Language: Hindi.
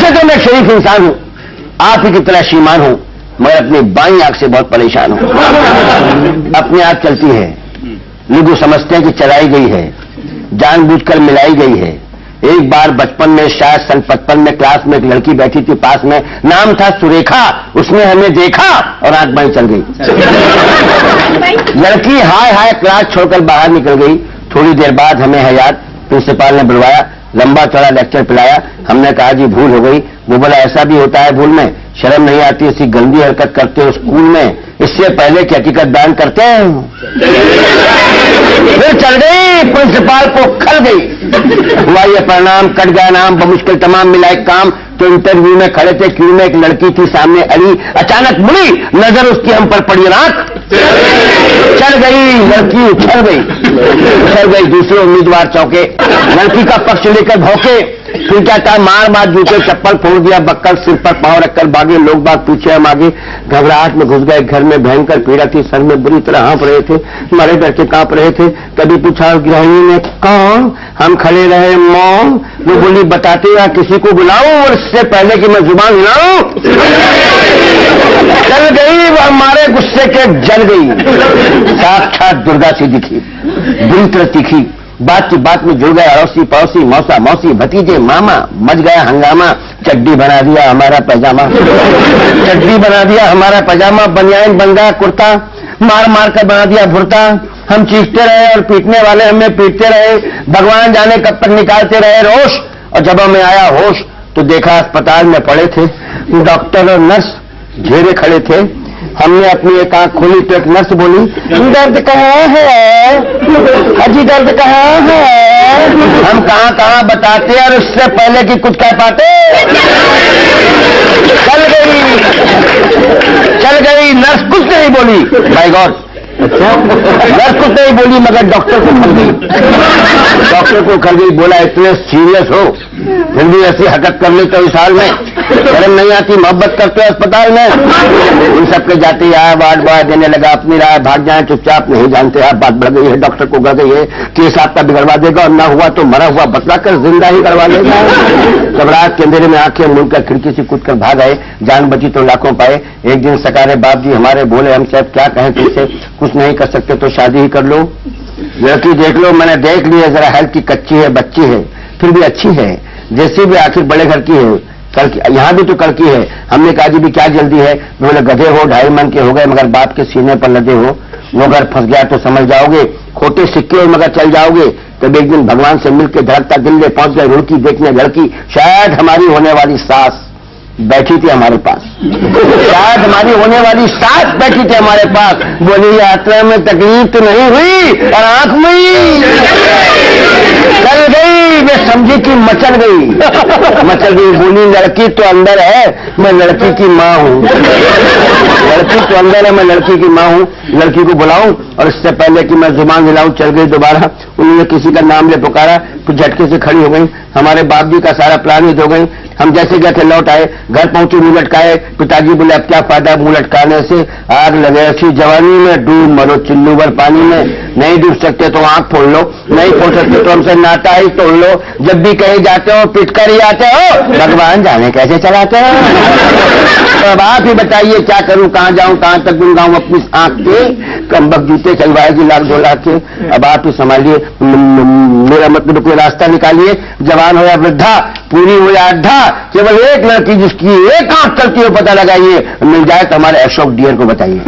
वैसे तो मैं शरीफ इंसान हूं, आप ही की तरह श्रीमान हूं, मगर अपनी बाईं आंख से बहुत परेशान हूं। अपने आप चलती है, लोग समझते हैं कि चलाई गई है, जानबूझकर मिलाई गई है। एक बार बचपन में, शायद सन 55 में, क्लास में एक लड़की बैठी थी पास में, नाम था सुरेखा। उसने हमें देखा और आंख बाई चल गई। लड़की हाय हाय क्लास छोड़कर बाहर निकल गई। थोड़ी देर बाद हमें हयात प्रिंसिपल ने बुलवाया, लंबा चौड़ा लेक्चर पिलाया। हमने कहा जी भूल हो गई। वो बोला ऐसा भी होता है भूल में, शर्म नहीं आती, ऐसी गंदी हरकत करते हो स्कूल में, इससे पहले कि हकीकत बयान करते हैं। फिर चल गई, प्रिंसिपल को खल गई। हुआ ये परिणाम, कट गया नाम, बमुश्किल तमाम मिला एक काम। तो इंटरव्यू में खड़े थे, क्यों में एक लड़की थी सामने अड़ी, अचानक मुड़ी नजर उसकी हम पर पड़ी, रात चल गई, लड़की उछल गई। दूसरे उम्मीदवार चौके, लड़की का पक्ष लेकर भौंके। फिर क्या था, मार मार जूते चप्पल फोड़ दिया, बक्कल सिर पर पांव रखकर भागे। लोग बात पूछे, हम आगे घबराहट में घुस गए। घर में भयंकर पीड़ा थी, सर में बुरी तरह हाँफ रहे थे, मरे डर के कांप रहे थे। कभी पूछा गृहिणी ने कौन, हम खड़े रहे मौन। वो बोली बताते या किसी को बुलाऊं, और इससे पहले कि मैं जुबान हिलाऊं चल गई। वो हमारे गुस्से के जल गई, साक्षात दुर्गा सी दिखी, बुरी तरह तीखी। बात की बात में जुड़ गए अड़ोसी पड़ोसी, मौसा मौसी, भतीजे मामा। मच गया हंगामा, चड्डी बना दिया हमारा पैजामा, चड्डी बना दिया हमारा पैजामा, बनियान बन गया कुर्ता, मार मार कर बना दिया भुर्ता। हम चीखते रहे और पीटने वाले हमें पीटते रहे, भगवान जाने कब तक निकालते रहे रोष। और जब हमें आया होश तो देखा अस्पताल में पड़े थे डॉक्टर और नर्स, घेरे खड़े थे। हमने अपनी एक आंख खोली तो एक नर्स बोली, दर्द कहाँ है अजी, दर्द कहाँ है। हम कहाँ कहाँ बताते और उससे पहले कि कुछ कह पाते चल गई नर्स, कुछ नहीं बोली। माय गॉड, अच्छा नर्स कुछ नहीं बोली, मगर डॉक्टर को खल गई। बोला इतने सीरियस हो फिर भी ऐसी हरकत कर ली तो इस हाल में शर्म नहीं आती, मोहब्बत करते हो अस्पताल में। उन सबके जाते यहाँ वार्ड बॉय देने लगा, अपनी राय भाग जाए चुपचाप, नहीं जानते आप बात बढ़ गई है, डॉक्टर को गड़ गई है, केस आपका बिगड़वा देगा और ना हुआ तो मरा हुआ बतला कर जिंदा ही करवा लेगा। घबराहट के अंधेरे में आंखें मूंदकर खिड़की से कूदकर भाग आए, जान बची तो लाखों पाए। एक दिन सकारे बाप जी हमारे बोले, हम साहब क्या कहें तुमसे, कुछ नहीं कर सकते तो शादी ही कर लो, लड़की देख लो। मैंने देख ली है, जरा हेल्थ की कच्ची है, बच्ची है, फिर भी अच्छी है, जैसी भी आखिर बड़े घर की है, यहाँ भी तो कड़की है। हमने कहा जी भी क्या जल्दी है। बोले गधे हो, 2.5 मन के हो गए मगर बाप के सीने पर लदे हो, वो अगर फंस गया तो समझ जाओगे, खोटे सिक्के हो मगर चल जाओगे। तब एक दिन भगवान से मिलकर धड़कता दिल में पहुंच गए, रुड़की देखने लड़की, शायद हमारी होने वाली सास बैठी थी हमारे पास, शायद हमारी होने वाली सास बैठी थी हमारे पास। बोली यात्रा में तकलीफ तो नहीं हुई, और आंख में चल गई। वे समझी कि मचल गई। बोली लड़की तो अंदर है, मैं लड़की की माँ हूँ, लड़की तो अंदर है, मैं लड़की की माँ हूँ। लड़की को बुलाऊं और इससे पहले कि मैं जुबान हिलाऊं चल गई दोबारा। उन्होंने किसी का नाम ले पुकारा, कुछ झटके से खड़ी हो गई। हमारे बाप जी का सारा प्लान ही हो गई। हम जैसे गए थे लौट आए, घर पहुंचे मुंह लटकाए। पिताजी बोले अब क्या फायदा मुंह लटकाने से, आग लगे ऐसी जवानी में, डूब मरो चिल्लू भर पानी में। नहीं डूब सकते तो आंख फोड़ लो, नहीं फोड़ सकते तो हमसे नाता ही तोड़ लो। जब भी कहीं जाते हो पिट कर ही आते हो, भगवान जाने कैसे चलाते हो। तो अब आप ही बताइए क्या करूं, कहां जाऊं, कहां तक गुनगाऊं अपनी आंख के। कमबक जूते चलवाएगी लाख 2 लाख के। अब आप ही संभालिए, मेरा मतलब कोई रास्ता निकालिए। जवान हो या वृद्धा, पूरी हो या अड्ढा, केवल एक लड़की जिसकी एक आंख चलती हो पता लगाइए, मिल जाए तो हमारे अशोक डियर को बताइए।